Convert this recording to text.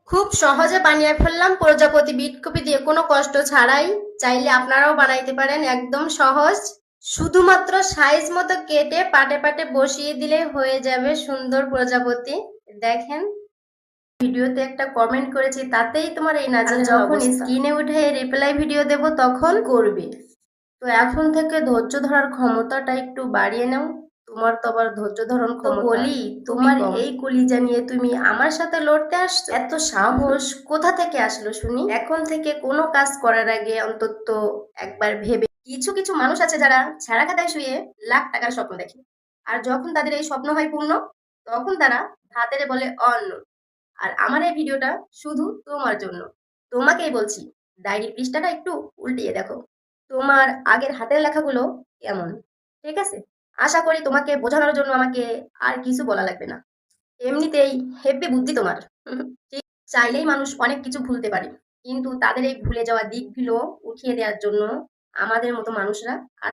খুব সহজে বানিয়ে ফেললাম প্রজাপতি বিটকপি দিয়ে, কোনো কষ্ট ছাড়াই। চাইলে আপনারাও বানাইতে পারেন, একদম সহজ। শুধুমাত্র সাইজ মতো কেটে পাটে পাটে বসিয়ে দিলেই হয়ে যাবে সুন্দর প্রজাপতি। দেখেন, ভিডিওতে একটা কমেন্ট করেছি, তাতেই তোমার এই নাজেহাল যখন স্ক্রিনে উঠে রিপ্লাই ভিডিও দেব তখন করবে। তো এখন থেকে ধৈর্য ধরার ক্ষমতাটা একটু বাড়িয়ে নাও। তোমার তো আবার ধৈর্য ধারণ ক্ষমতা বলি, তোমার এই কলিজা নিয়ে তুমি আমার সাথে লড়তে আসছো? এত সাহস কোথা থেকে আসলো শুনি? এখন থেকে কোনো কাজ করার আগে অন্তত একবার ভেবে। কিছু কিছু মানুষ আছে যারা ছাড়া খাতায় শুয়ে লাখ টাকার স্বপ্ন দেখে, আর যখন তাদের এই স্বপ্ন হয় পূর্ণ, তখন তারা হাতেরে বলে অন্য। আর আমার এই ভিডিওটা শুধু তোমার জন্য। তোমাকেই বলছি, ডায়েরির পৃষ্ঠাটা একটু উল্টিয়ে দেখো। তোমার আগের হাতের লেখাগুলো কেমন? ঠিক আছে? আশা করি তোমাকে বোঝানোর জন্য আমাকে আর কিছু বলা লাগবে না। এমনিতেই হেব্বি বুদ্ধি তোমার। ঠিক, চাইলেই মানুষ অনেক কিছু ভুলতে পারে। কিন্তু তাদের এই ভুলে যাওয়া দিকগুলো উঠিয়ে দেওয়ার জন্য আমাদের মতো মানুষরা